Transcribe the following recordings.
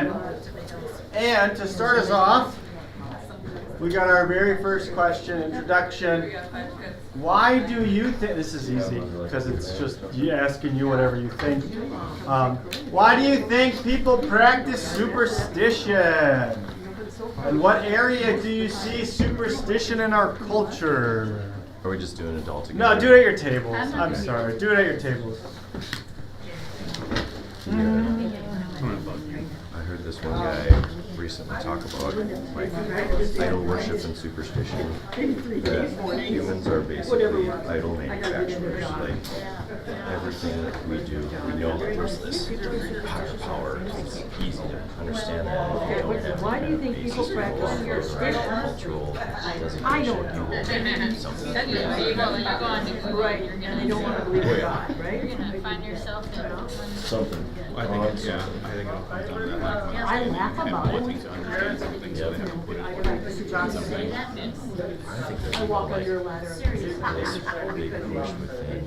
superstition. And to start us off, we got our very first question, introduction. Why do you think, this is easy, because it's just asking you whatever you think. Why do you think people practice superstition? And what area do you see superstition in our culture? Are we just doing it all together? No, do it at your tables. I'm sorry. Do it at your tables. I heard this one guy recently talk about like idol worship and superstition. That humans are basically idol manufacturers. Like everything that we do, we know that there's this higher power. It's easy to understand that. If you don't have Why do you think basis people for practice cultural designation, I don't you know. will do something. Right, and they don't want to believe in God, right? You're gonna find yourself in Something. I think it all comes down to that lack of I laugh about it. wanting to understand something, so they have to put it Mr. Johnson, I think there's I walk under a ladder. this big push within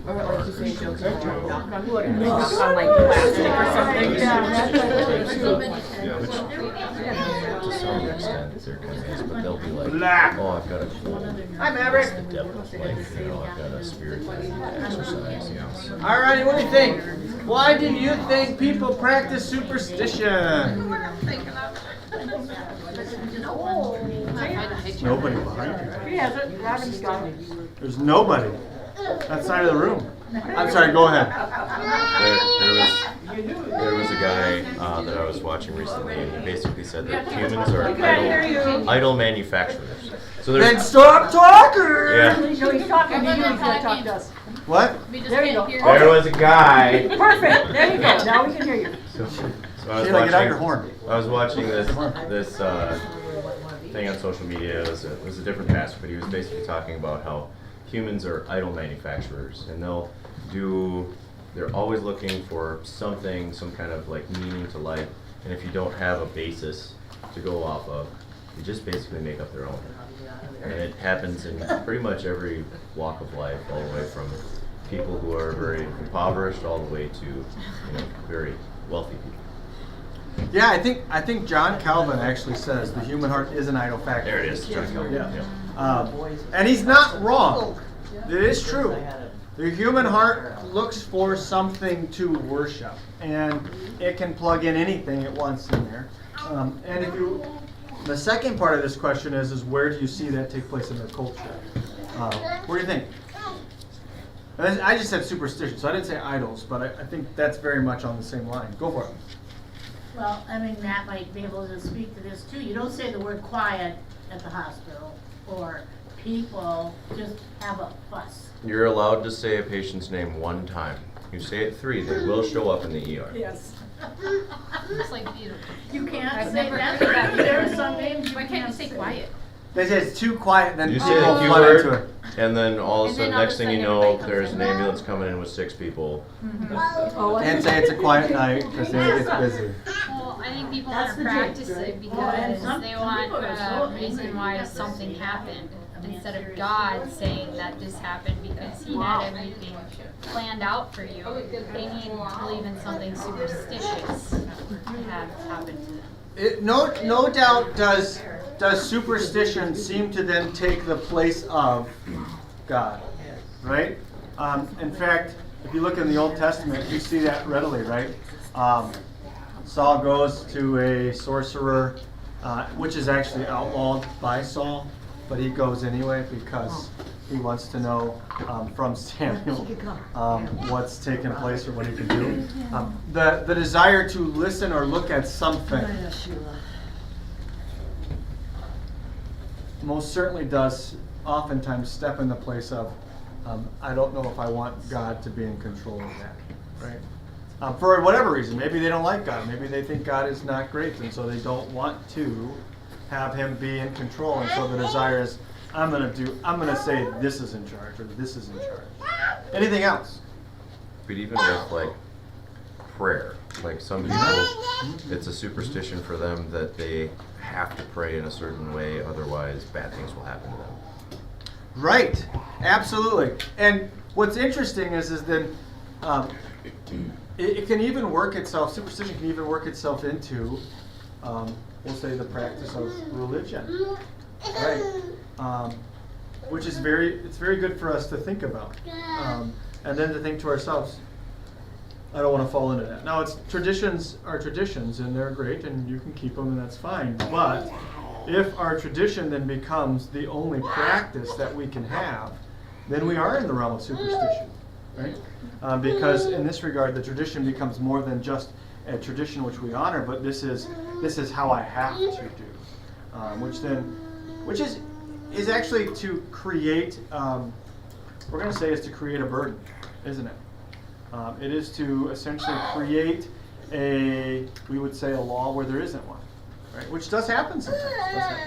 Or like you say, jokes about knock on wood, and they knock on like plastic or something. Yeah, that's to some extent there kind of is, but they'll be like, Black. oh, I've got a cold. Hi, Maverick. It's the devil's like, I've got a spirit that I need to exercise. Alrighty, what do you think? Why do you think people practice superstition? Nobody behind He has it, Robin's got it. you. There's nobody. That side of the room. I'm sorry, go ahead. There was a guy that I was watching recently, and he basically said that humans are idol manufacturers. So Then there's stop talking! yeah. No, he's talking to you, he's gonna talk to us. What? There you go. There was a guy. Perfect, there you go, now we can hear you. So I was Sheila, get out your watching. horn. I was watching this thing on social media. It was a different pastor, but he was basically talking about how humans are idol manufacturers, and they're always looking for something, some kind of like meaning to life. And if you don't have a basis to go off of, you just basically make up their own. And it happens in pretty much every walk of life, all the way from people who are very impoverished all the way to very wealthy people. Yeah, I think John Calvin actually says the human heart is an idol factory. There it is. John Calvin. Yeah. And he's not wrong. It is true. The human heart looks for something to worship, and it can plug in anything it wants in there. And the second part of this question is where do you see that take place in our culture? What do you think? And I just said superstition, so I didn't say idols, but I think that's very much on the same line. Go for it. Well, I mean, Matt might be able to speak to this too. You don't say the word quiet at the hospital, or people just have a fuss. You're allowed to say a patient's name one time. You say it 3, they will show up in the ER. Yes. It's like beautiful. You can't I've say never that. heard that. There are some names Why can't you say quiet? They say it's too quiet, then You people say the Q flood into word, it. and then all of a And sudden, then all of next a thing you sudden know, everybody comes there's in. an ambulance coming in with 6 people. Oh, I And say it's a quiet night because then it gets busy. Well, I think people That's want to the practice jinx, right? it Well, and because some they people want are so a reason angry why about something this. happened. Instead of God saying that this happened because He had everything planned out for you, they need to believe in something superstitious to have happen to them. No doubt does superstition seem to then take the place of God, right? In fact, if you look in the Old Testament, you see that readily, right? Saul goes to a sorcerer, which is actually outlawed by Saul, but he goes anyway because he wants to know from Samuel what's taking place or what he can do. The desire to listen or look at something most certainly does oftentimes step in the place of I don't know if I want God to be in control of that, right? For whatever reason, maybe they don't like God, maybe they think God is not great, and so they don't want to have Him be in control, and so the desire is I'm gonna say this is in charge or this is in charge. Anything else? But even with like prayer, like some people, it's a superstition for them that they have to pray in a certain way, otherwise bad things will happen to them. Right, absolutely. And what's interesting is then it can even work itself, superstition can even work itself into, we'll say, the practice of religion, right? Which is it's very good for us to think about. And then to think to ourselves, I don't want to fall into that. Now, traditions are traditions, and they're great, and you can keep them, and that's fine. But if our tradition then becomes the only practice that we can have, then we are in the realm of superstition, right? Because in this regard, the tradition becomes more than just a tradition which we honor, but this is how I have to do, which is actually to create. We're going to say is to create a burden, isn't it? It is to essentially create we would say, a law where there isn't one, right? Which does happen sometimes,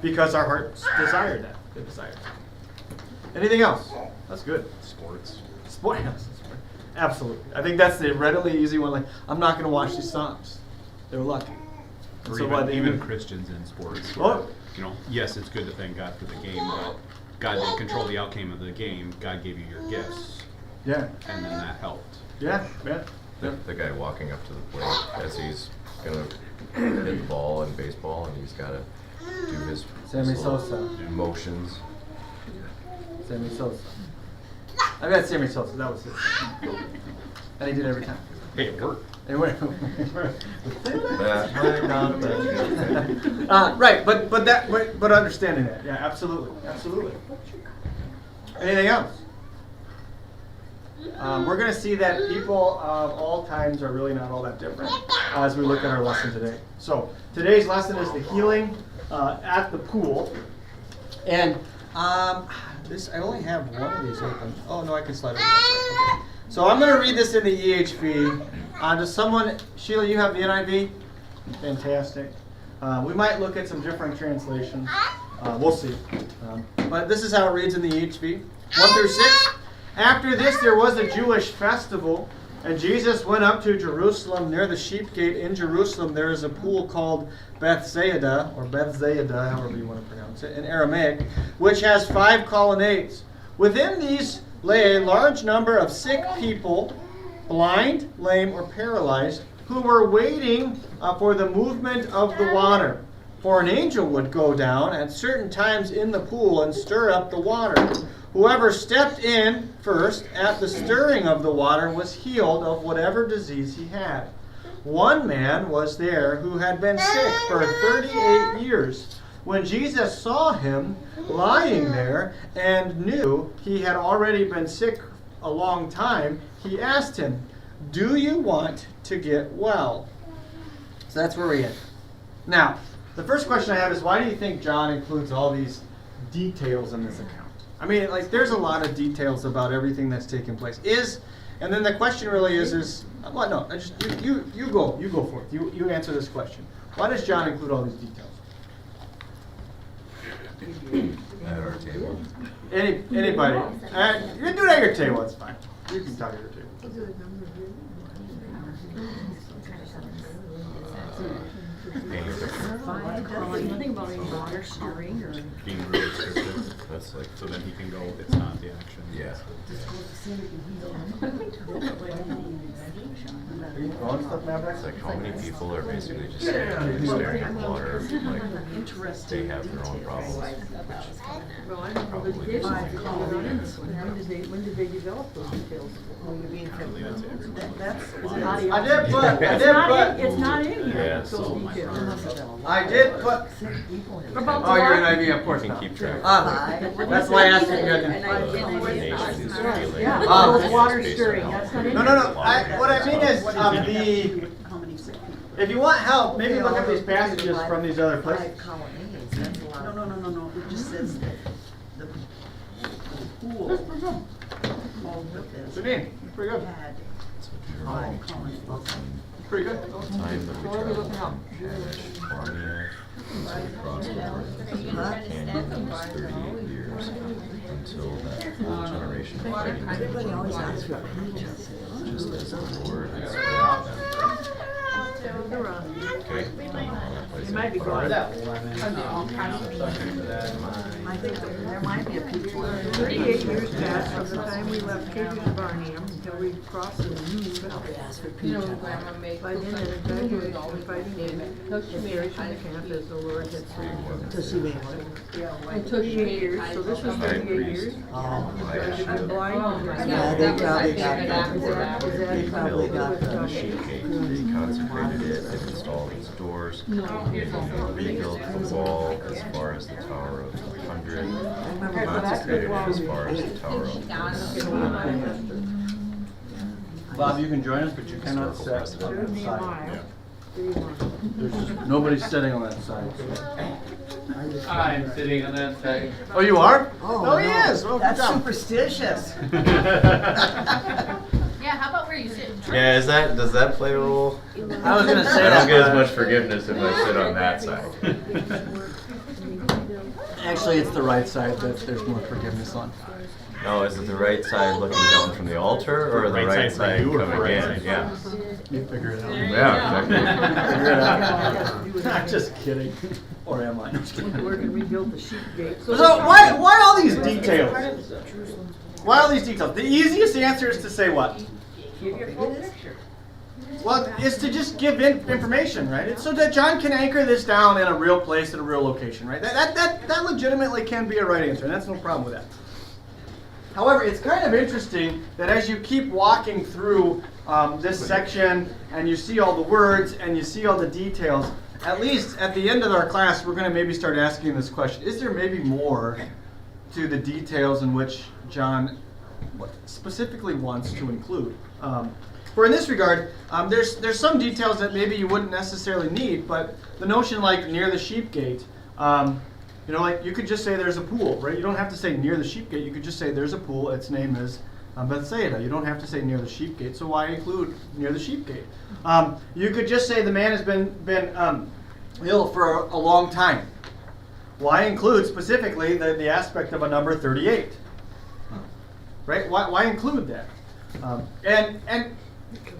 because our hearts desire that. They desire that. Anything else? That's good. Sports. Sport. Absolutely. I think that's the readily easy one. Like, I'm not going to watch these songs. They're lucky. Or So even, what, even Christians in sports. Oh. You know, yes, it's good to thank God for the game, but God didn't control the outcome of the game. God gave you your gifts, Yeah. and then that helped. Yeah. Yeah. The guy walking up to the plate as he's gonna hit the ball in baseball, and he's gotta do his Sammy little Sosa. motions. Sammy Sosa. I got Sammy Sosa. That was it. And he did it every time. Hey, it worked. Anyway. That might not be. Right, but understanding that, yeah, absolutely. Anything else? We're going to see that people of all times are really not all that different as we look at our lesson today. So today's lesson is the healing at the pool, and this I only have one of these open. Oh no, I can slide it. Okay. So I'm going to read this in the EHV. Does someone, Sheila, you have the NIV? Fantastic. We might look at some different translations. We'll see. But this is how it reads in the EHV. 1 through 6. After this there was a Jewish festival, and Jesus went up to Jerusalem. Near the sheep gate in Jerusalem there is a pool called Bethsaida, or Bethsaida, however you want to pronounce it, in Aramaic, which has 5 colonnades. Within these lay a large number of sick people, blind, lame, or paralyzed, who were waiting for the movement of the water. For an angel would go down at certain times in the pool and stir up the water. Whoever stepped in first at the stirring of the water was healed of whatever disease he had. One man was there who had been sick for 38 years. When Jesus saw him lying there and knew he had already been sick a long time, he asked him, "Do you want to get well?" So that's where we end. Now, the first question I have is, why do you think John includes all these details in this account? I mean, like, there's a lot of details about everything that's taking place. And then the question really is well, no, you go forth. You answer this question. Why does John include all these details? At our table. Anybody? You can do it at your table. It's fine. You can talk at your table. Nothing about any water stirring or. Being really restricted. That's like, So then he can go, it's not the action. yeah. Are you throwing stuff, Maverick? It's like, how many people are basically just staring at water, like they have their own problems. Well, I don't know the Probably details. something called When did they develop those details? That's. It's not in here, Yeah, those so details. I did put. About the Oh, you're an water. IV, of course. You can not. keep track. That's why I asked if you had Nations feeling. Yeah, Um, those water stirring, that's not in No, here. no, no. What I mean is, if you want help, maybe look at these passages from these other places. No, it just says that the pool What's your name? Pretty good. had So if you remember, Pretty good. the time that we traveled from Kadesh Barnea to cross over the canyon was 38 years until that whole generation of fighting. everybody always asks for opinions. Just as the Lord has spoken to them. Okay? so might be far. going. Are they all kinds of I think that there might be a peach one. 38 years passed from the time we left Katie's Barnum until we crossed the new belt. Ask for You peach. know, when Grandma made By then, cookies, it she was graduated always from fighting David. in Until she made separation ice of camp cream. as the Lord had said. To see me. Until she 38 made years, ice so this was cream. 38 years. Oh, I've been blind. Oh my Yeah, God, they that was my probably got favorite that. after that. Is that They probably got with the Sheet cake, they consecrated it, they installed its doors, rebuilt the wall as far as the Tower of 100, consecrated it as far as the Tower of Bob, you can join us, but you cannot Historical sit on that Should be a side. mile. 3 miles. There's just, nobody's sitting on that side. I'm sitting on that side. Oh, you are? Oh, he no. is. Well, That's good job. superstitious. Yeah, how about where you sit? Yeah, does that play a role? I was gonna say I that. don't get as but- much forgiveness if I sit on that side. Actually, it's the right side that there's more forgiveness on. No, is it the right side looking down from the altar, or the right side for you or coming for right in? side? Yeah. You figure it out. Yeah, exactly. Figure it out. I'm just kidding. Or am I? I'm just kidding. Work and rebuilt the sheep gate. So why all these details? Why all these details? The easiest answer is to say what? Well, is to just give information, right? It's so that John can anchor this down in a real place at a real location, right? That legitimately can be a right answer, and that's no problem with that. However, it's kind of interesting that as you keep walking through this section and you see all the words and you see all the details, at least at the end of our class, we're going to maybe start asking this question. Is there maybe more to the details in which John specifically wants to include? For in this regard, there's some details that maybe you wouldn't necessarily need, but the notion like near the sheep gate, you know, like you could just say there's a pool, right? You don't have to say near the sheep gate. You could just say there's a pool. Its name is Bethsaida. You don't have to say near the sheep gate. So why include near the sheep gate? You could just say the man has been ill for a long time. Why include specifically the aspect of a number 38? Right? Why include that? And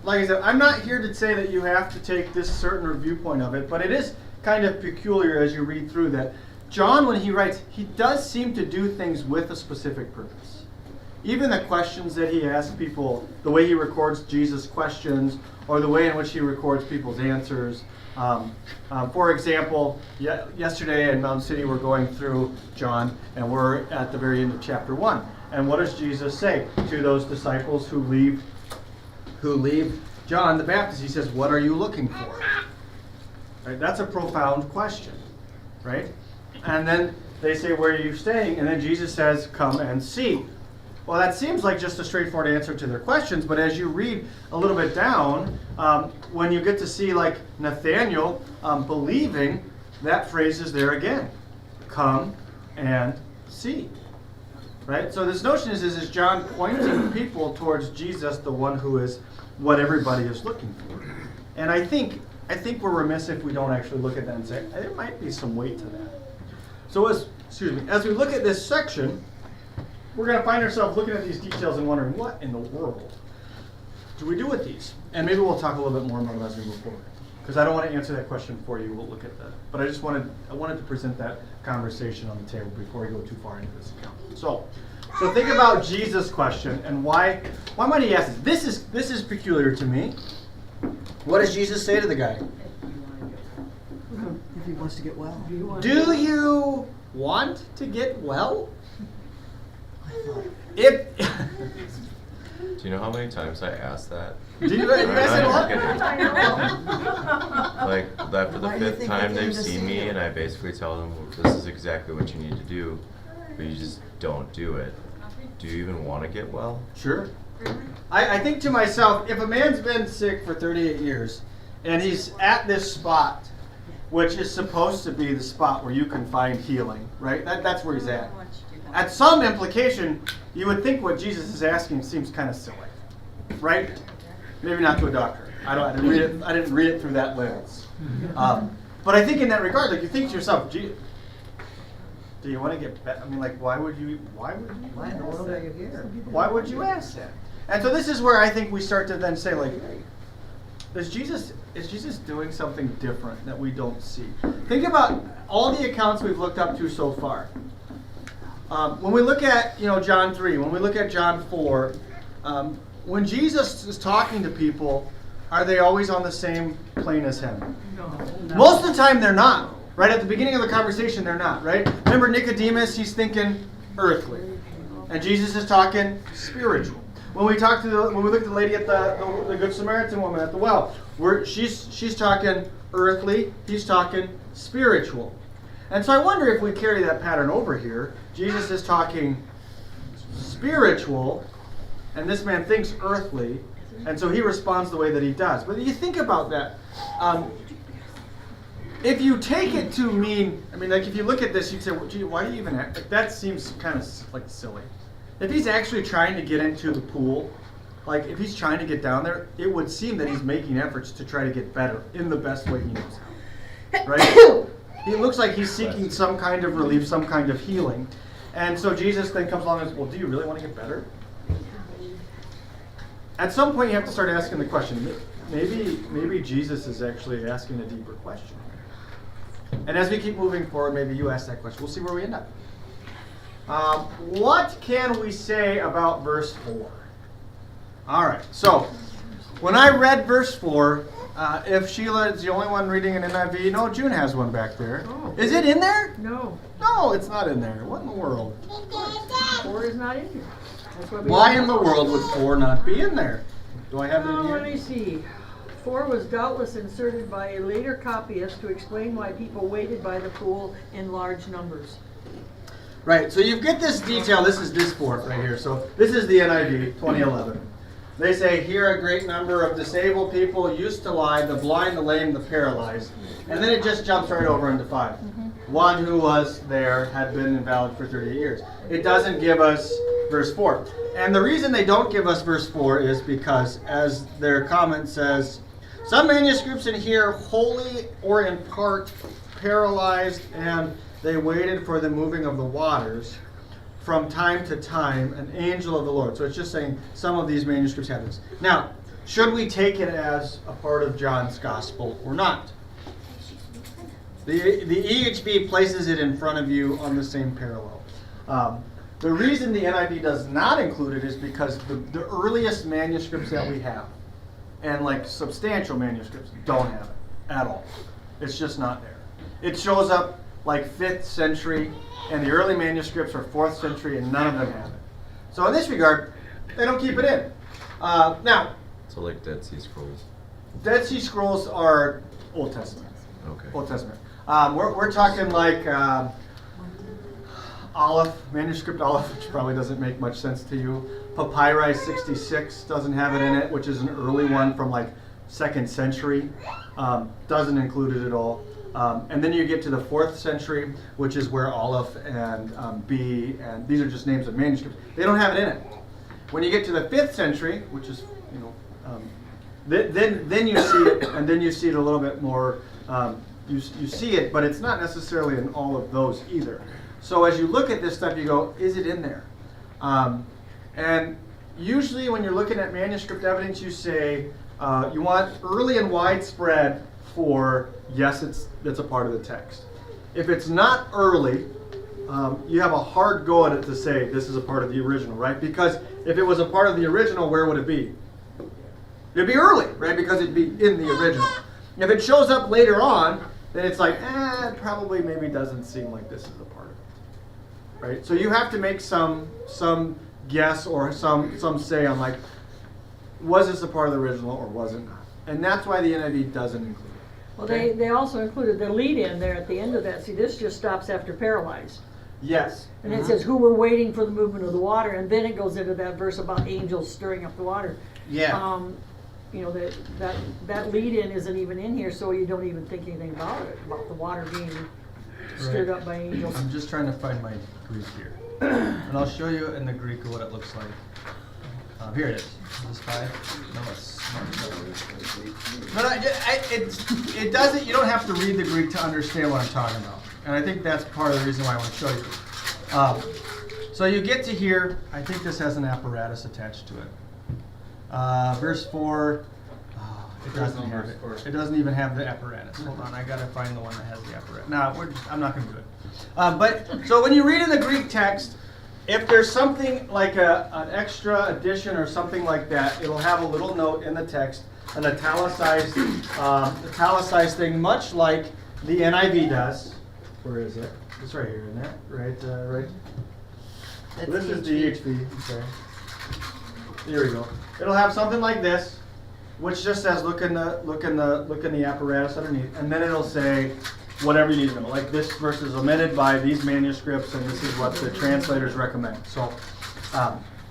like I said, I'm not here to say that you have to take this certain viewpoint of it, but it is kind of peculiar as you read through that. John, when he writes, he does seem to do things with a specific purpose. Even the questions that he asks people, the way he records Jesus' questions, or the way in which he records people's answers. For example, yesterday in Mountain City, we're going through John, and we're at the very end of chapter 1. And what does Jesus say to those disciples who leave John the Baptist? He says, "What are you looking for?" Right? That's a profound question, right? And then they say, "Where are you staying?" And then Jesus says, "Come and see." Well, that seems like just a straightforward answer to their questions, but as you read a little bit down, when you get to see like Nathanael believing, that phrase is there again. Come and see. Right? So this notion is John pointing people towards Jesus, the one who is what everybody is looking for. And I think we're remiss if we don't actually look at that and say, there might be some weight to that. So as we look at this section, we're going to find ourselves looking at these details and wondering, what in the world do we do with these? And maybe we'll talk a little bit more about it as we move forward. Because I don't want to answer that question for you. We'll look at that. But I wanted to present that conversation on the table before we go too far into this account. So think about Jesus' question and why might he ask this? This is peculiar to me. What does Jesus say to the guy? If he wants to get well. Do you want to get well? I thought, If Do you know how many times I asked that? do you guys say what? Like after the Why do you fifth think time they came they've to see seen me, you? and I basically tell them, "This is exactly what you need to do, but you just don't do it. Do you even want to get well?" Sure. I think to myself, if a man's been sick for 38 years and he's at this spot, which is supposed to be the spot where you can find healing, right? That's where he's at. At some implication, you would think what Jesus is asking seems kind of silly, right? Maybe not to a doctor. I didn't read it through that lens. But I think in that regard, like you think to yourself, do you want to get better? I mean, like, why would you why in the world are you here? Why would you ask that? And so this is where I think we start to then say, like, is Jesus doing something different that we don't see? Think about all the accounts we've looked up to so far. When we look at John 3, when we look at John 4, when Jesus is talking to people, are they always on the same plane as him? No. Most of the time they're not. Right at the beginning of the conversation, they're not. Right? Remember Nicodemus? He's thinking earthly, and Jesus is talking spiritual. When we look at the lady at the Good Samaritan woman at the well, she's talking earthly. He's talking spiritual. And so I wonder if we carry that pattern over here. Jesus is talking spiritual, and this man thinks earthly, and so he responds the way that he does. But you think about that. If you take it to mean, if you look at this, you'd say, well, gee, why do you even act? Like, that seems kind of silly. If he's actually trying to get into the pool, like if he's trying to get down there, it would seem that he's making efforts to try to get better in the best way he knows how. Right? He looks like he's seeking some kind of relief, some kind of healing. And so Jesus then comes along and says, well, do you really want to get better? At some point you have to start asking the question, maybe Jesus is actually asking a deeper question. And as we keep moving forward, maybe you ask that question. We'll see where we end up. What can we say about verse 4? All right, so when I read verse 4, if Sheila is the only one reading an NIV, no, June has one back there. Oh. Is it in there? No. No, it's not in there. What in the world? 4 is not in here. That's what we Why in the world would 4 not be in there? Do I have it in Let me here? see. 4 was doubtless inserted by a later copyist to explain why people waited by the pool in large numbers. Right, so you get this detail. This is this 4 right here. So this is the NIV, 2011. They say, here a great number of disabled people used to lie, the blind, the lame, the paralyzed. And then it just jumps right over into 5. One who was there had been invalid for 38 years. It doesn't give us verse 4. And the reason they don't give us verse 4 is because, as their comment says, some manuscripts in here wholly or in part paralyzed, and they waited for the moving of the waters. From time to time, an angel of the Lord. So it's just saying some of these manuscripts have this. Now, should we take it as a part of John's gospel or not? The EHV places it in front of you on the same parallel. The reason the NIV does not include it is because the earliest manuscripts that we have, and like substantial manuscripts, don't have it at all. It's just not there. It shows up like 5th century, and the early manuscripts are 4th century, and none of them have it. So in this regard, they don't keep it in. Now, So like Dead Sea Scrolls. Dead Sea Scrolls are Old Testament. Okay. Old Testament. We're talking like Aleph, manuscript Aleph, which probably doesn't make much sense to you. Papyri 66 doesn't have it in it, which is an early one from like 2nd century. Doesn't include it at all. And then you get to the 4th century, which is where Aleph and B, and these are just names of manuscripts. They don't have it in it. When you get to the 5th century, which is, then you see it, and then you see it a little bit more. You see it, but it's not necessarily in all of those either. So as you look at this stuff, you go, is it in there? And usually when you're looking at manuscript evidence, you say you want early and widespread for, yes, it's a part of the text. If it's not early, you have a hard go at it to say this is a part of the original, right? Because if it was a part of the original, where would it be? It'd be early, right? Because it'd be in the original. If it shows up later on, then it's like, it probably maybe doesn't seem like this is a part of it, right? So you have to make some guess or some say on like, was this a part of the original or was it not? And that's why the NIV doesn't include it. Well, Okay? they also included the lead in there at the end of that. See, this just stops after paralyzed. Yes. And it says, who were waiting for the movement of the water, and then it goes into that verse about angels stirring up the water. Yeah. That lead in isn't even in here, so you don't even think anything about it, about the water being stirred up by angels. I'm just trying to find my Greek here. And I'll show you in the Greek what it looks like. Here it is. Is this 5? No, it's not. It doesn't, you don't have to read the Greek to understand what I'm talking about. And I think that's part of the reason why I want to show you. So you get to here, I think this has an apparatus attached to it. Verse 4, It doesn't have it. It doesn't even have the apparatus. Hold on, I gotta find the one that has the apparatus. No, I'm not gonna do it. But so when you read in the Greek text, if there's something like an extra addition or something like that, it'll have a little note in the text, an italicized thing, much like the NIV does. Where is it? It's right here, isn't it? Right. This is the EHV. Okay. Here we go. It'll have something like this, which just says look in the apparatus underneath, and then it'll say whatever you need to know. Like this verse is omitted by these manuscripts, and this is what the translators recommend. So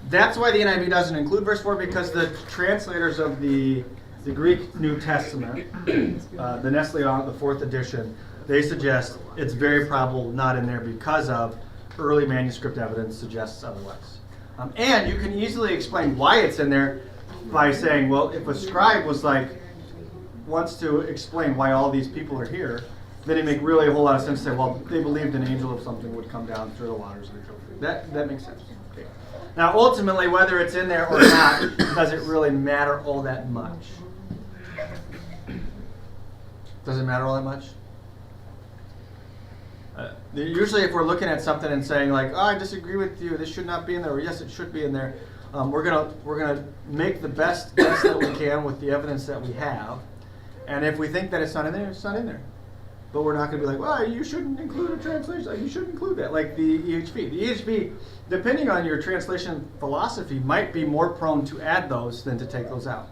that's why the NIV doesn't include verse 4, because the translators of the Greek New Testament, the Nestle, the 4th edition, they suggest it's very probable not in there because of early manuscript evidence suggests otherwise. And you can easily explain why it's in there by saying, well, if a scribe wants to explain why all these people are here, then it make really a whole lot of sense to say, well, they believed an angel of something would come down through the waters of the Jordan. That makes sense. Okay. Now, ultimately, whether it's in there or not doesn't really matter all that much. Does it matter all that much? Usually if we're looking at something and saying like, oh, I disagree with you, this should not be in there, or yes, it should be in there, we're gonna make the best guess that we can with the evidence that we have. And if we think that it's not in there, it's not in there. But we're not gonna be like, well, you shouldn't include a translation, you shouldn't include that, like the EHV. The EHV, depending on your translation philosophy, might be more prone to add those than to take those out.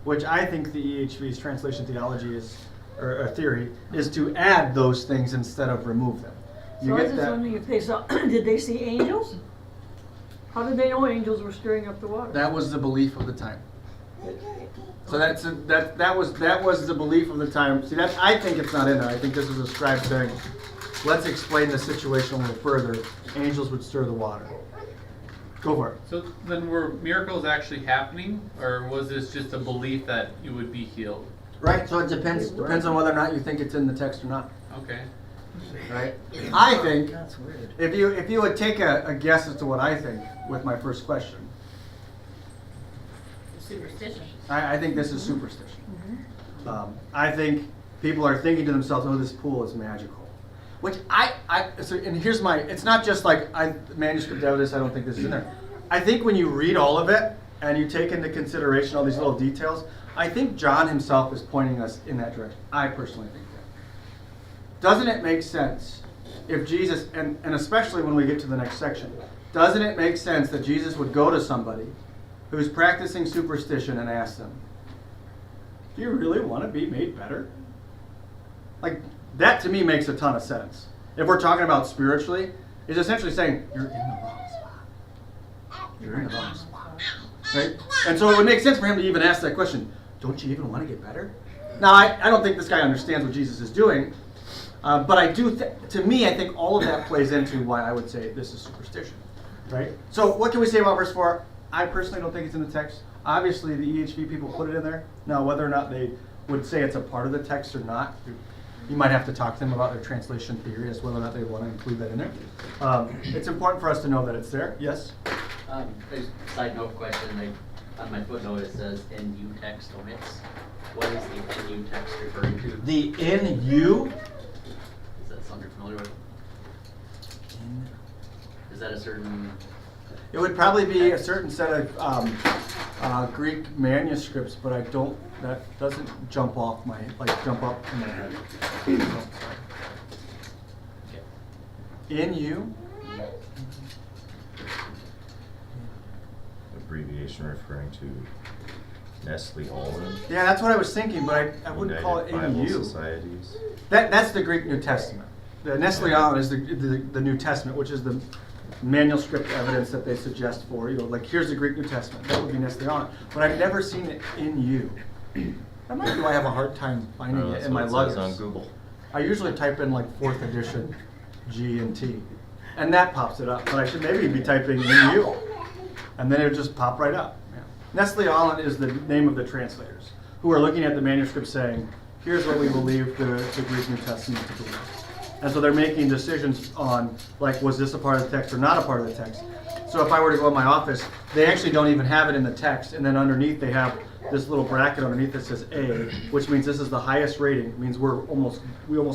Which I think the EHV's translation theology is, or theory, is to add those things instead of remove them. So I was just wondering if they saw, did they see angels? How did they know angels were stirring up the water? That was the belief of the time. So that was the belief of the time. See, I think it's not in there. I think this is a scribe saying, let's explain the situation a little further. Angels would stir the water. Go for it. So then were miracles actually happening, or was this just a belief that you would be healed? Right. So it depends on whether or not you think it's in the text or not. Okay. Right. I think That's weird. if you would take a guess as to what I think with my first question, Superstition. I think this is superstition. I think people are thinking to themselves, "Oh, this pool is magical," which and here's it's not just like manuscript evidence. I don't think this is in there. I think when you read all of it and you take into consideration all these little details, I think John himself is pointing us in that direction. I personally think that. Doesn't it make sense if Jesus, and especially when we get to the next section, doesn't it make sense that Jesus would go to somebody who's practicing superstition and ask them, do you really want to be made better? Like, that to me makes a ton of sense. If we're talking about spiritually, it's essentially saying, you're in the wrong spot. You're in the wrong spot. Right? And so it would make sense for him to even ask that question, don't you even want to get better? Now, I don't think this guy understands what Jesus is doing, but I do, to me, I think all of that plays into why I would say this is superstition. Right? So what can we say about verse 4? I personally don't think it's in the text. Obviously, the EHV people put it in there. Now, whether or not they would say it's a part of the text or not, you might have to talk to them about their translation theory as whether or not they want to include that in there. It's important for us to know that it's there. Yes? Side note question, on my footnote it says NU text omits. What is the NU text referring to? The NU? Is that something you're familiar with? Is that a certain... It would probably be a certain set of Greek manuscripts, but that doesn't jump up in my head. NU? Abbreviation referring to Nestle Almond. Yeah, that's what I was thinking, but I wouldn't call it United Bible NU. Societies. That's the Greek New Testament. The Nestle Almond is the New Testament, which is the manuscript evidence that they suggest for, like here's the Greek New Testament. That would be Nestle Almond. But I've never seen it in you. That might be why I have a hard time finding it in my luggage. on Google. I usually type in like 4th edition G and T, and that pops it up. But I should maybe be typing in you, and then it would just pop right up. Yeah. Nestle Almond is the name of the translators who are looking at the manuscript saying, here's what we believe the Greek New Testament to be. And so they're making decisions on, like, was this a part of the text or not a part of the text? So if I were to go in my office, they actually don't even have it in the text, and then underneath they have this little bracket underneath that says A, which means this is the highest rating. It means we almost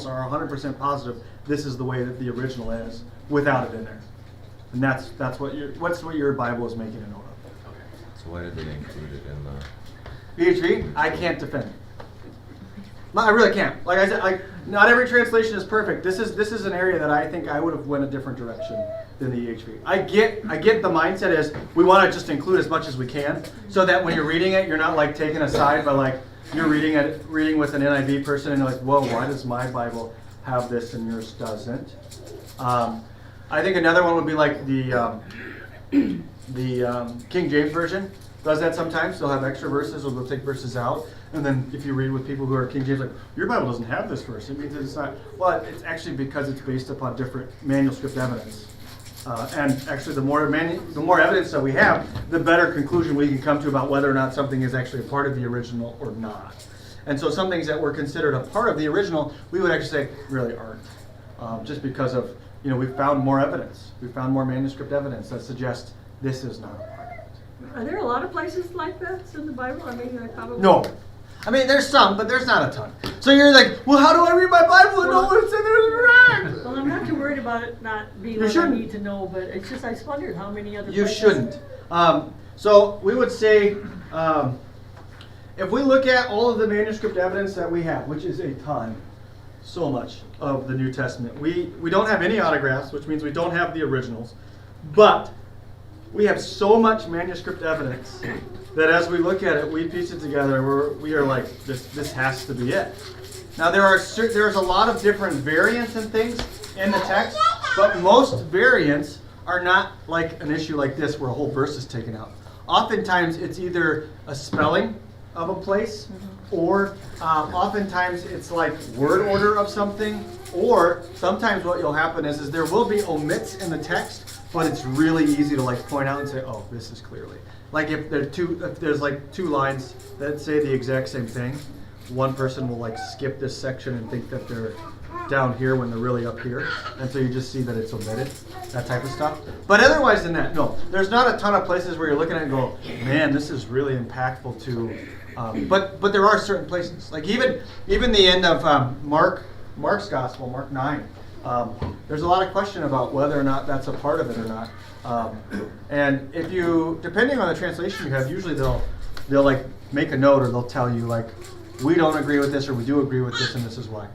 are 100% positive this is the way that the original is without it in there. And that's what your Bible is making a note of. So why did they include it in the? PHB, I can't defend it. No, I really can't. Like I said, not every translation is perfect. This is an area that I think I would have went a different direction than the EHV. I get the mindset is we want to just include as much as we can, so that when you're reading it, you're not like taken aside by like you're reading with an NIV person and you're like, whoa, why does my Bible have this and yours doesn't? I think another one would be like the King James version does that sometimes. They'll have extra verses or they'll take verses out. And then if you read with people who are King James, like, your Bible doesn't have this verse. It means it's not. Well, it's actually because it's based upon different manuscript evidence. And actually, the more evidence that we have, the better conclusion we can come to about whether or not something is actually a part of the original or not. And so some things that were considered a part of the original, we would actually say really aren't. Just because of, we've found more evidence. We've found more manuscript evidence that suggests this is not a part of it. Are there a lot of places like that in the Bible? I mean, I probably... No. I mean, there's some, but there's not a ton. So you're like, well, how do I read my Bible and know what's in there is correct? Well, I'm not too worried about it not being You what I shouldn't. need to know, but it's just I just wondered how many other You places... shouldn't. So we would say, if we look at all of the manuscript evidence that we have, which is a ton, so much of the New Testament, we don't have any autographs, which means we don't have the originals, but we have so much manuscript evidence that as we look at it, we piece it together, we are like, this has to be it. Now there's a lot of different variants and things in the text, but most variants are not like an issue like this where a whole verse is taken out. Oftentimes it's either a spelling of a place, or oftentimes it's like word order of something, or sometimes what will happen is there will be omits in the text, but it's really easy to like point out and say, oh, this is clearly. Like if there's like two lines that say the exact same thing, one person will like skip this section and think that they're down here when they're really up here, and so you just see that it's omitted, that type of stuff. But otherwise than that, no, there's not a ton of places where you're looking at it and go, man, this is really impactful to, but there are certain places, like even the end of Mark's Gospel, Mark 9, there's a lot of question about whether or not that's a part of it or not. And if you, depending on the translation you have, usually they'll like make a note or they'll tell you like, we don't agree with this or we do agree with this and this is why.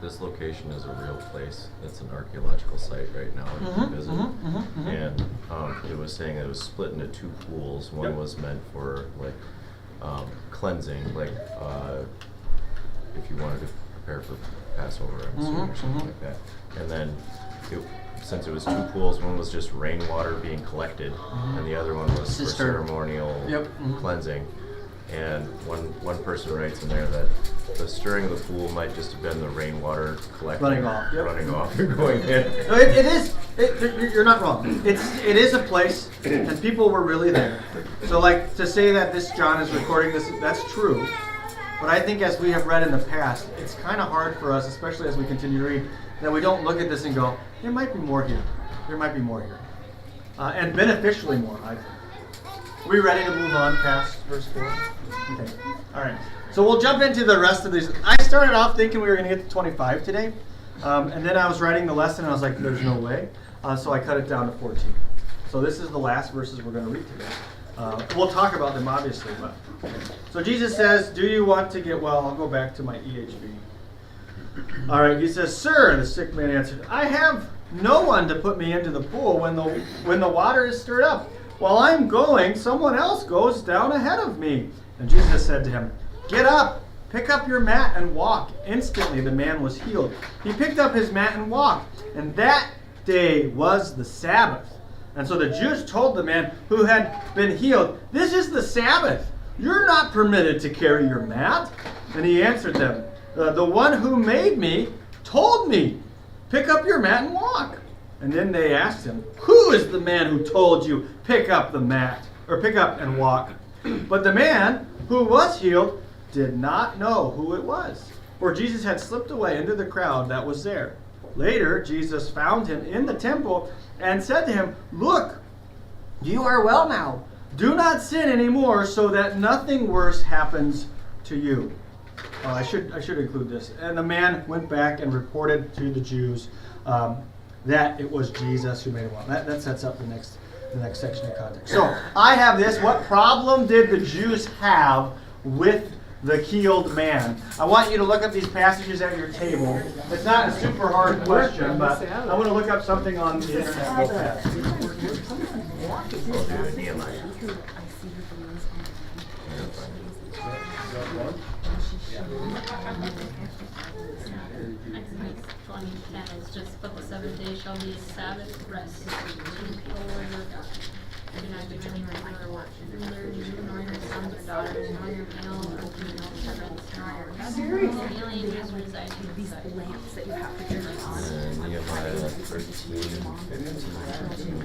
This location is a real place. It's an archaeological site right now. You can visit. And it was saying that it was split into two pools. One was meant for like cleansing, like if you wanted to prepare for Passover, I'm assuming, or something like that. And then since it was two pools, one was just rainwater being collected, and the other one was for ceremonial cleansing. And one person writes in there that the stirring of the pool might just have been the rainwater collecting, running off and going in. No, it is. You're not wrong. It is a place, and people were really there. So, like to say that this John is recording this, that's true. But I think as we have read in the past, it's kind of hard for us, especially as we continue to read, that we don't look at this and go, there might be more here. There might be more here, and beneficially more. I think. Are we ready to move on past verse 4? Okay. All right. So we'll jump into the rest of these. I started off thinking we were going to get to 25 today. And then I was writing the lesson and I was like, there's no way. So I cut it down to 14. So this is the last verses we're going to read today. We'll talk about them obviously. But so Jesus says, do you want to get well? I'll go back to my EHV. All right. He says, sir, the sick man answered, I have no one to put me into the pool when the water is stirred up. While I'm going, someone else goes down ahead of me. And Jesus said to him, get up, pick up your mat and walk. Instantly the man was healed. He picked up his mat and walked. And that day was the Sabbath. And so the Jews told the man who had been healed, this is the Sabbath. You're not permitted to carry your mat. And he answered them, the one who made me told me, pick up your mat and walk. And then they asked him, who is the man who told you, pick up the mat, or pick up and walk? But the man who was healed did not know who it was, for Jesus had slipped away into the crowd that was there. Later, Jesus found him in the temple and said to him, "Look, you are well now. Do not sin anymore so that nothing worse happens to you." I should include this. And the man went back and reported to the Jews that it was Jesus who made him well. That sets up the next section of context. So I have this. What problem did the Jews have with the healed man? I want you to look up these passages at your table. It's not a super hard question, but I want to look up something on the internet real fast. Exodus 20:10 is just, "But the seventh day shall be a Sabbath rest to the Lord your God. Do not give any ruler, nor your sons or daughters, nor your male or female servants, nor your aliens residing in the site." Lamps that you have to turn on. And Nehemiah 13, 15.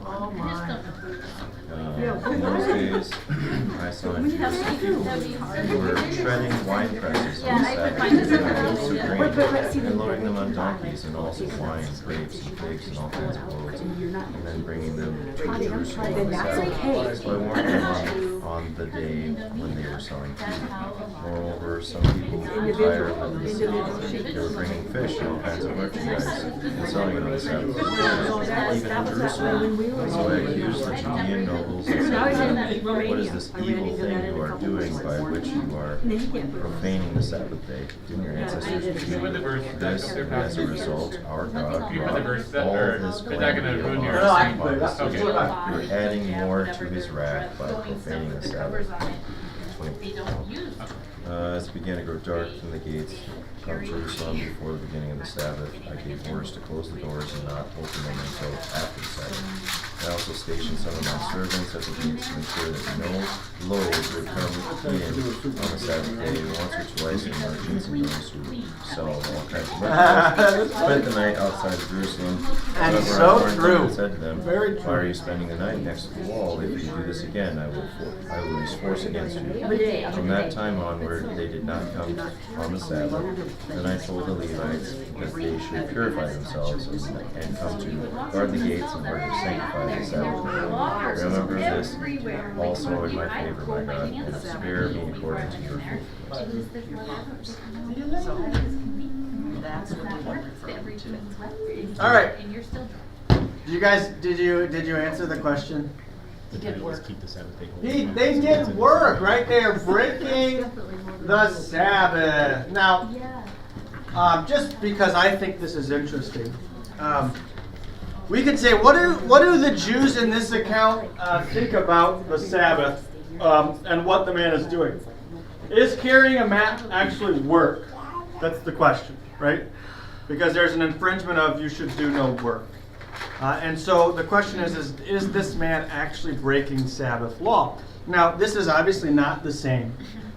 Oh my. In those days, I saw in Jerusalem, they were treading wine presses on the Sabbath, and fields of grain, and loading them on donkeys, and also wine, grapes, and figs, and all kinds of loads, and then bringing them to Jerusalem on the Sabbath. So I warned them on the day when they were selling food. Moreover, some people grew tired of this. They were bringing fish and all kinds of merchandise and selling it on the Sabbath, even in Jerusalem. So I accused the Judean nobles and said to them, "What is this evil thing you are doing by which you are profaning the Sabbath day? Didn't your ancestors do this? And as a result, our God brought all this calamity upon us by this day. You are adding more to his wrath by profaning the Sabbath." As it began to grow dark from the gates of Jerusalem before the beginning of the Sabbath, I gave orders to close the doors and not open them until after the Sabbath. I also stationed some of my servants at the gates to ensure that no loads would come in on the Sabbath day. Once or twice, the merchants and those who sell all kinds of merchandise spent the night outside of Jerusalem. And However, so I warned them true. and said to them, Very "Why are you spending the night next to the wall? If you do this again, I will use force against you." From that time onward, they did not come on the Sabbath. Then I told the Levites that they should purify themselves and come to guard the gates in order to sanctify the Sabbath. Remember this also in my favor, my God, and spare me according to your faithfulness. That's what we refer to. All right. You guys, did you answer the question? The title is Keep the Sabbath Day Holy. They did work, right? They are breaking the Sabbath. Now, just because I think this is interesting, we could say, what do the Jews in this account think about the Sabbath and what the man is doing? Is carrying a mat actually work? That's the question, right? Because there's an infringement of you should do no work. And so the question is this man actually breaking Sabbath law? Now, this is obviously not the same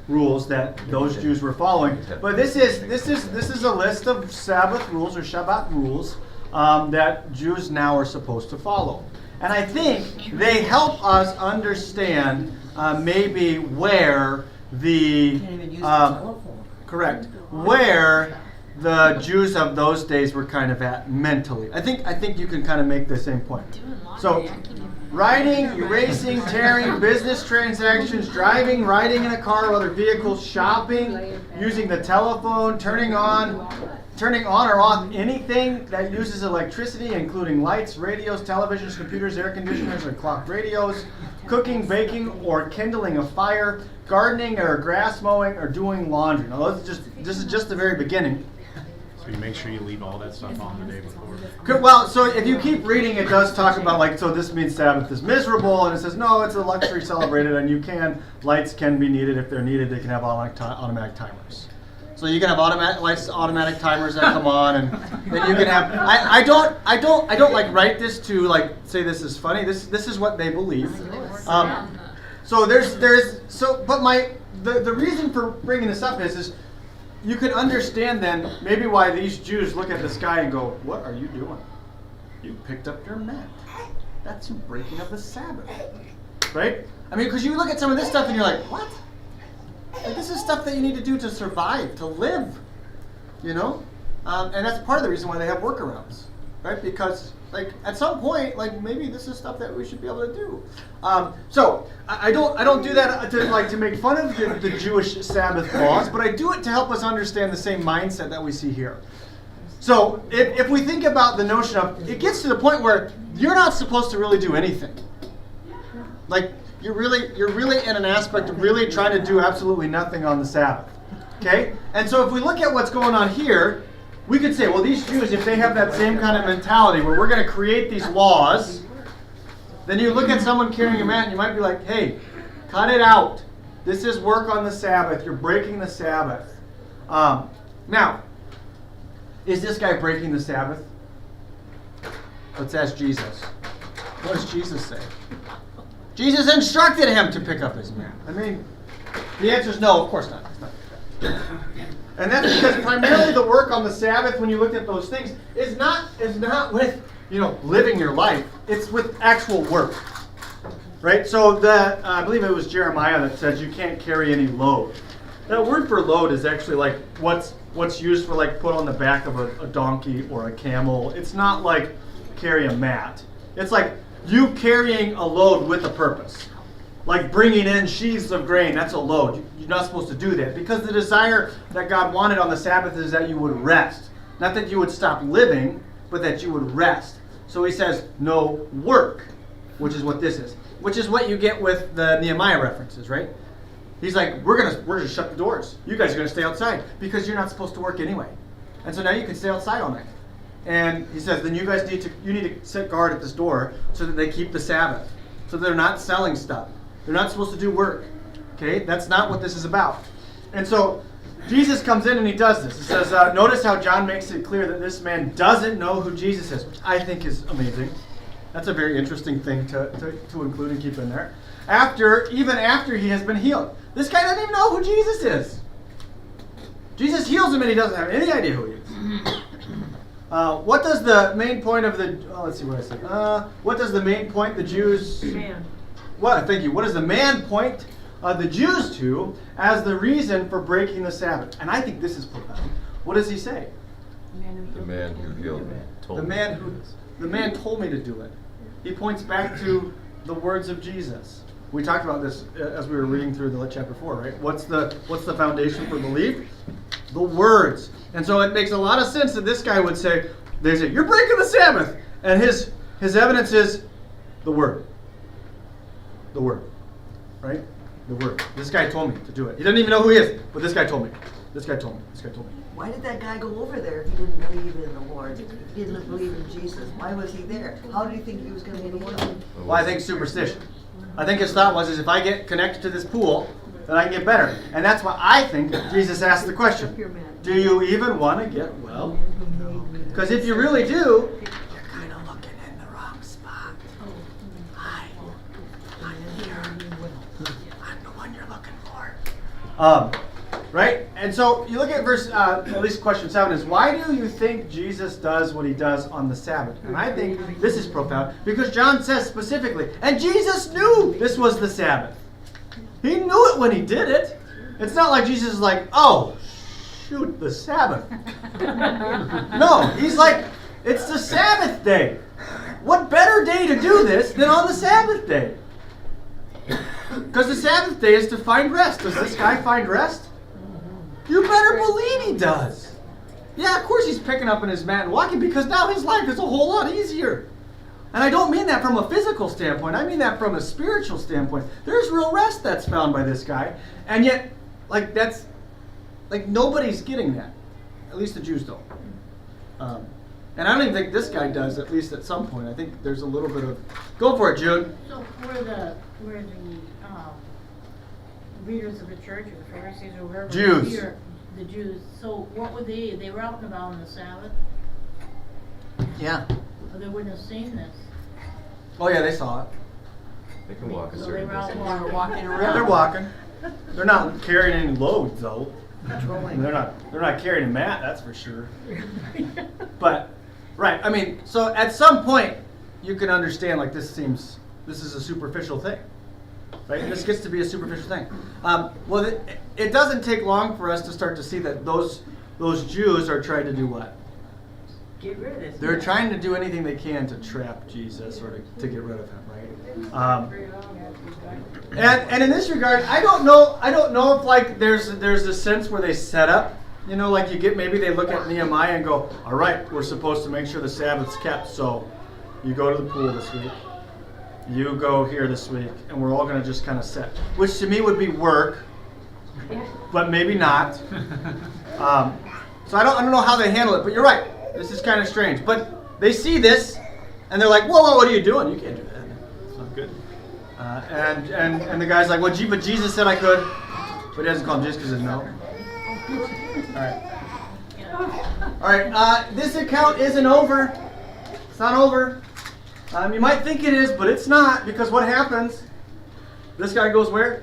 rules that those Jews were following, but this is a list of Sabbath rules or Shabbat rules that Jews now are supposed to follow. And I think they help us understand maybe where the Can't even use the telephone. correct where the Jews of those days were kind of at mentally. I think you can kind of make the same point. So, riding, erasing, tearing, business transactions, driving, riding in a car or other vehicles, shopping, using the telephone, turning on or off anything that uses electricity, including lights, radios, televisions, computers, air conditioners, and clock radios, cooking, baking, or kindling a fire, gardening or grass mowing, or doing laundry. Now, this is just the very beginning. So you make sure you leave all that stuff on the day before. Well, so if you keep reading, it does talk about so this means Sabbath is miserable, and it says no, it's a luxury celebrated, and lights can be needed if they're needed. They can have automatic timers. So you can have automatic timers that come on, and then you can have. I don't like write this to say this is funny. This is what they believe. So the reason for bringing this up is you could understand then maybe why these Jews look at this guy and go, "What are you doing? You picked up your mat. That's you breaking up the Sabbath." Right? I mean, because you look at some of this stuff and you're like, "What? This is stuff that you need to do to survive, to live." you know? And that's part of the reason why they have workarounds, right? Because like at some point, like maybe this is stuff that we should be able to do. So I don't do that to make fun of the Jewish Sabbath laws, but I do it to help us understand the same mindset that we see here. So if we think about the notion of, it gets to the point where you're not supposed to really do anything. Like you're really in an aspect of really trying to do absolutely nothing on the Sabbath. Okay? And so if we look at what's going on here, we could say, well, these Jews, if they have that same kind of mentality where we're going to create these laws, then you look at someone carrying a mat and you might be like, hey, cut it out. This is work on the Sabbath. You're breaking the Sabbath. Now, is this guy breaking the Sabbath? Let's ask Jesus. What does Jesus say? Jesus instructed him to pick up his mat. I mean, the answer is no, of course not. It's not. And that's because primarily the work on the Sabbath, when you look at those things, is not with, living your life. It's with actual work. Right? So I believe it was Jeremiah that says you can't carry any load. That word for load is actually like what's used for like put on the back of a donkey or a camel. It's not like carry a mat. It's like you carrying a load with a purpose. Like bringing in sheaves of grain, that's a load. You're not supposed to do that because the desire that God wanted on the Sabbath is that you would rest. Not that you would stop living, but that you would rest. So he says, no work, which is what this is. Which is what you get with the Nehemiah references, right? He's like, we're gonna shut the doors. You guys are gonna stay outside because you're not supposed to work anyway. And so now you can stay outside all night. And he says, then you guys need to set guard at this door so that they keep the Sabbath. So they're not selling stuff. They're not supposed to do work. Okay? That's not what this is about. And so Jesus comes in and he does this. He says, notice how John makes it clear that this man doesn't know who Jesus is, which I think is amazing. That's a very interesting thing to include and keep in there. Even after he has been healed. This guy doesn't even know who Jesus is. Jesus heals him and he doesn't have any idea who he is. What does the main point of the... let's see what I said. What does the main point the Jews... Man. Thank you. What does the man point the Jews to as the reason for breaking the Sabbath? And I think this is profound. What does he say? The man who healed me told me. The man told me to do it. He points back to the words of Jesus. We talked about this as we were reading through the chapter 4, right? What's the foundation for belief? The words. And so it makes a lot of sense that this guy would say, you're breaking the Sabbath. And his evidence is the word. The word. Right? The word. This guy told me to do it. He doesn't even know who he is, but this guy told me. This guy told me. This guy told me. Why did that guy go over there if he didn't believe in the Lord? If he didn't believe in Jesus? Why was he there? How did he think he was going to get healed? Well, I think superstition. I think his thought was, if I get connected to this pool, then I can get better. And that's why I think Jesus asked the question, do you even want to get well? Because if you really do, you're kind of looking in the wrong spot. I'm here. I'm the one you're looking for. Right? And so you look at verse, at least question 7 is, why do you think Jesus does what he does on the Sabbath? And I think this is profound because John says specifically, and Jesus knew this was the Sabbath. He knew it when he did it. It's not like Jesus is like, oh, shoot, the Sabbath. No, he's like, it's the Sabbath day. What better day to do this than on the Sabbath day? Because the Sabbath day is to find rest. Does this guy find rest? You better believe he does. Yeah, of course he's picking up in his mat and walking because now his life is a whole lot easier. And I don't mean that from a physical standpoint. I mean that from a spiritual standpoint. There's real rest that's found by this guy. And yet, nobody's getting that. At least the Jews don't. And I don't even think this guy does, at least at some point. I think there's a little bit of... Go for it, Jude. So where the readers of the church, or the Pharisees, or whoever, Jews. Here, the Jews, so what would they were out and about on the Sabbath? Yeah. Or they wouldn't have seen this. Oh yeah, they saw it. They can walk a So they certain were out distance. walking around. Yeah, they're walking. They're not carrying any loads though. They're not carrying a mat, that's for sure. But right, I mean, so at some point you can understand this is a superficial thing. Right? This gets to be a superficial thing. It doesn't take long for us to start to see that those those Jews are trying to do what? Get rid of this. They're trying to do anything they can to trap Jesus or to get rid of him, right? And in this regard, I don't know if like there's a sense where they set up, you know, like maybe they look at Nehemiah and go, all right, we're supposed to make sure the Sabbath's kept, so you go to the pool this week, you go here this week, and we're all going to just kind of set, which to me would be work, but maybe not. So I don't know how they handle it, but you're right. This is kind of strange. But they see this, and they're like, whoa, what are you doing? You can't do that. It's not good. And the guy's like, well, but Jesus said I could. But he doesn't call him Jesus because he says no. All right. This account isn't over. It's not over. You might think it is, but it's not, because what happens? This guy goes where?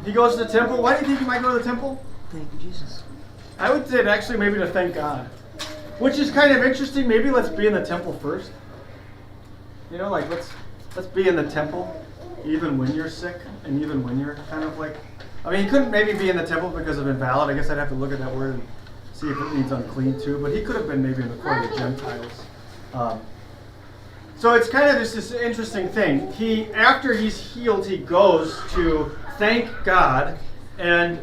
He goes to the temple. Why do you think he might go to the temple? Thank you, Jesus. I would say actually maybe to thank God. Which is kind of interesting. Maybe let's be in the temple first. You know, like let's be in the temple even when you're sick and even when you're kind of like, I mean, he couldn't maybe be in the temple because of invalid. I guess I'd have to look at that word and see if it means unclean too. But he could have been maybe in the court of the Gentiles. So it's kind of this interesting thing. After he's healed, he goes to thank God, and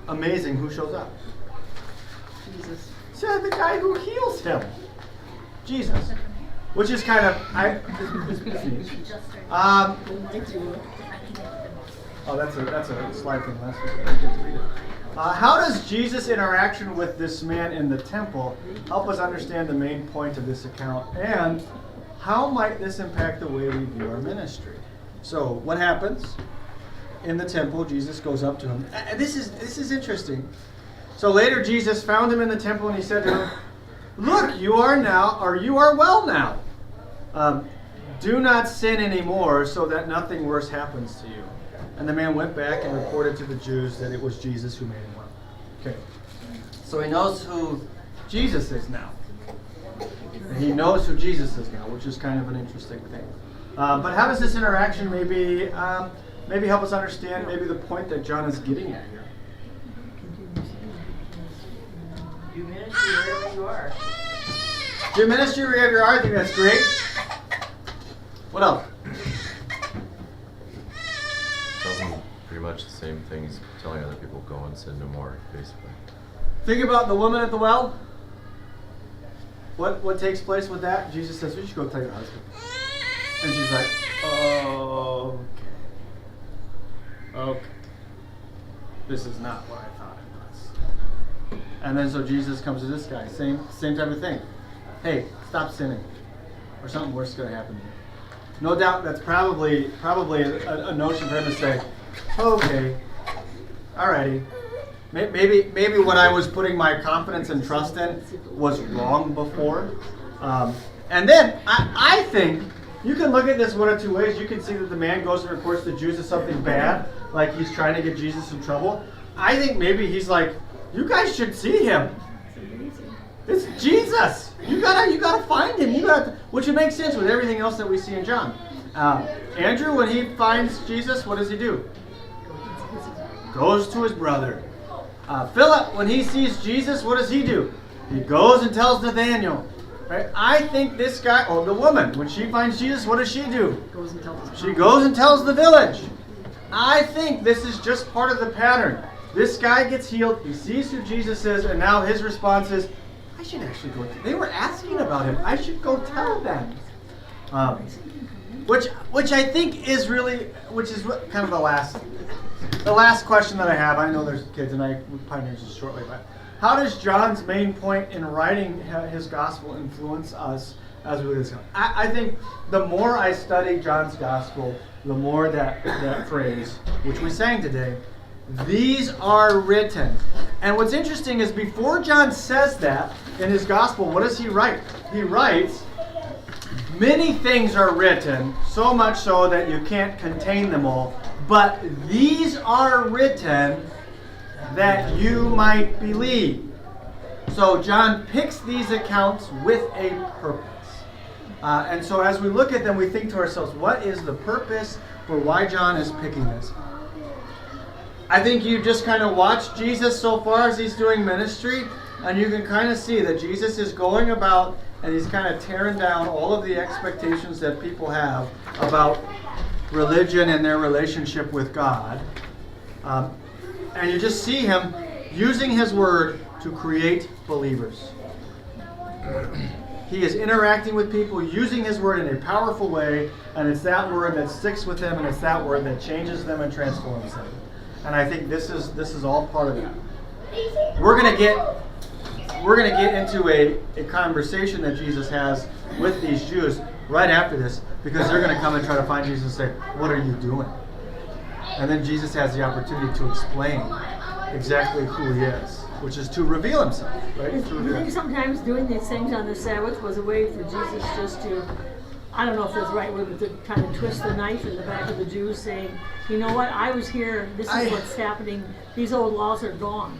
amazing, who shows up? Jesus. So the guy who heals him, Jesus, which is kind of that's a slide from last week. I didn't get to read it. How does Jesus' interaction with this man in the temple help us understand the main point of this account, and how might this impact the way we view our ministry? So what happens in the temple? Jesus goes up to him. This is interesting. So later Jesus found him in the temple and he said to him, "Look, you are well now. Do not sin anymore, so that nothing worse happens to you." And the man went back and reported to the Jews that it was Jesus who made him well. Okay. So he knows who Jesus is now. And he knows who Jesus is now, which is kind of an interesting thing. But how does this interaction maybe help us understand maybe the point that John is getting at here? Do ministry wherever you are. Do ministry wherever you are. I think that's great. What else? Tells them pretty much the same thing he's telling other people, go and sin no more, basically. Think about the woman at the well. What takes place with that? Jesus says, "You should go tell your husband." And she's like, "Oh, okay. This is not what I thought it was." And then so Jesus comes to this guy, same type of thing. Hey, stop sinning, or something worse is going to happen to you. No doubt that's probably a notion for him to say, "Okay, alrighty. Maybe what I was putting my confidence and trust in was wrong before." And then I think you can look at this one of two ways. You can see that the man goes and reports to Jews of something bad, like he's trying to get Jesus in trouble. I think maybe he's like, "You guys should see him. It's Jesus. You gotta find him. Which would make sense with everything else that we see in John. Andrew, when he finds Jesus, what does he do? Goes to his brother. Philip, when he sees Jesus, what does he do? He goes and tells Nathaniel. Right? I think this guy, the woman, when she finds Jesus, what does she do? She goes and tells the village. I think this is just part of the pattern. This guy gets healed, he sees who Jesus is, and now his response is, I should actually go. They were asking about him. I should go tell them. Which I think is really, kind of the last question that I have. I know there's kids, and I will probably answer this shortly, but how does John's main point in writing his gospel influence us as we read this? I think the more I study John's gospel, the more that phrase, which we sang today, these are written. And what's interesting is before John says that in his gospel, what does he write? He writes, many things are written, so much so that you can't contain them all, but these are written that you might believe. So John picks these accounts with a purpose. And so as we look at them, we think to ourselves, what is the purpose for why John is picking this? I think you just kind of watch Jesus so far as he's doing ministry, and you can kind of see that Jesus is going about and he's kind of tearing down all of the expectations that people have about religion and their relationship with God. And you just see him using his word to create believers. He is interacting with people using his word in a powerful way, and it's that word that sticks with them, and it's that word that changes them and transforms them. And I think this is all part of that. We're gonna get into a conversation that Jesus has with these Jews right after this, because they're gonna come and try to find Jesus and say, "What are you doing?" And then Jesus has the opportunity to explain exactly who he is, which is to reveal himself, right? Do you think sometimes doing these things on the Sabbath was a way for Jesus just to, I don't know if that's the right word, but to kind of twist the knife in the back of the Jews, saying, you know what, I was here, this is what's happening, these old laws are gone.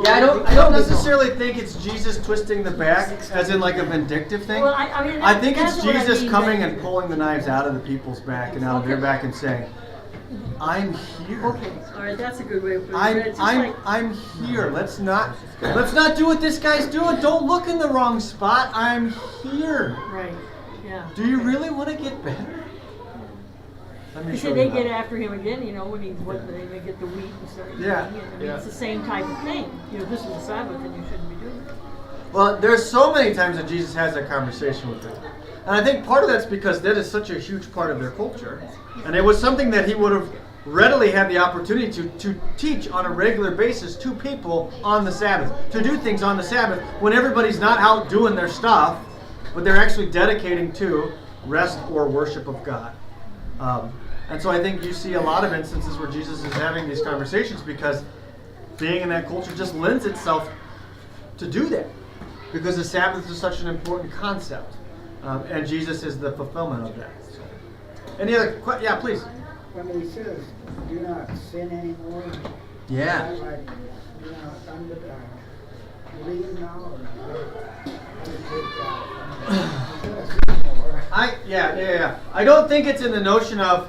Yeah, I don't necessarily think it's Jesus twisting the back, as in like a vindictive thing. Well, I mean, I think it's that's what I Jesus mean, coming but- and pulling the knives out of the people's back and out of their back and saying, "I'm here. Okay, all right, that's a good way of putting it. It's just I'm here. Let's not do what this guy's doing. Don't look in the wrong spot. I'm here. Right, yeah. Do you really want to get better? Let me You show see, they you get how. after him again, you know, when they get the wheat and start eating Yeah, it. I mean, yeah. it's the same type of thing. You know, this is the Sabbath and you shouldn't be doing it. Well, there's so many times that Jesus has that conversation with them. And I think part of that's because that is such a huge part of their culture. And it was something that he would have readily had the opportunity to teach on a regular basis to people on the Sabbath. To do things on the Sabbath when everybody's not out doing their stuff, but they're actually dedicating to rest or worship of God. And so I think you see a lot of instances where Jesus is having these conversations because being in that culture just lends itself to do that. Because the Sabbath is such an important concept. And Jesus is the fulfillment of that. So. Any other questions? Yeah, please. When he says, do not sin anymore, Yeah. like, do not believe now or Yeah. I don't think it's in the notion of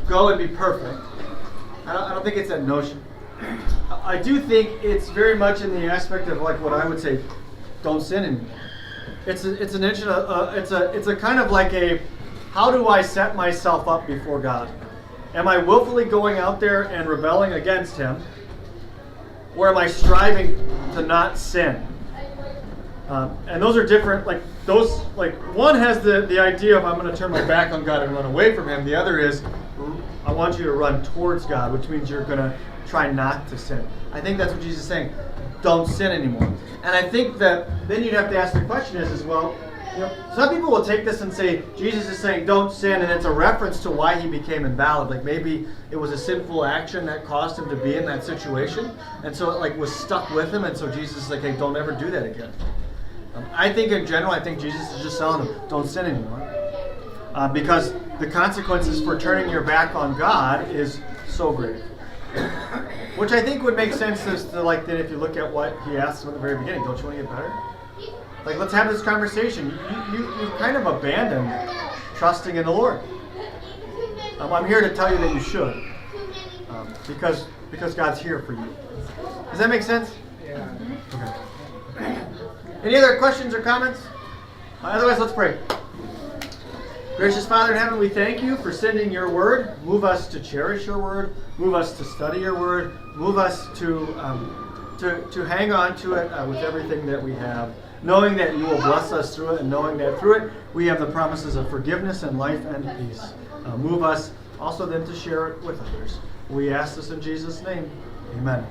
go and be perfect. I don't think it's that notion. I do think it's very much in the aspect of like what I would say, don't sin anymore. It's a kind of like a, how do I set myself up before God? Am I willfully going out there and rebelling against him? Or am I striving to not sin? And those are different, one has the idea of I'm going to turn my back on God and run away from him. The other is, I want you to run towards God, which means you're going to try not to sin. I think that's what Jesus is saying. Don't sin anymore. And I think that then you'd have to ask the question is well, you know, some people will take this and say Jesus is saying don't sin, and it's a reference to why he became invalid. Like maybe it was a sinful action that caused him to be in that situation, and so it was stuck with him, and so Jesus is like, hey, don't ever do that again. I think in general, Jesus is just telling them, don't sin anymore. Because the consequences for turning your back on God is so great. Which I think would make sense as to then if you look at what he asked them at the very beginning, don't you want to get better? Let's have this conversation. You kind of abandoned trusting in the Lord. I'm here to tell you that you should. Because God's here for you. Does that make sense? Yeah. Okay. Any other questions or comments? Otherwise, let's pray. Gracious Father in heaven, we thank you for sending your word. Move us to cherish your word. Move us to study your word. Move us to hang on to it with everything that we have, knowing that you will bless us through it, and knowing that through it we have the promises of forgiveness and life and peace. Move us also then to share it with others. We ask this in Jesus' name. Amen.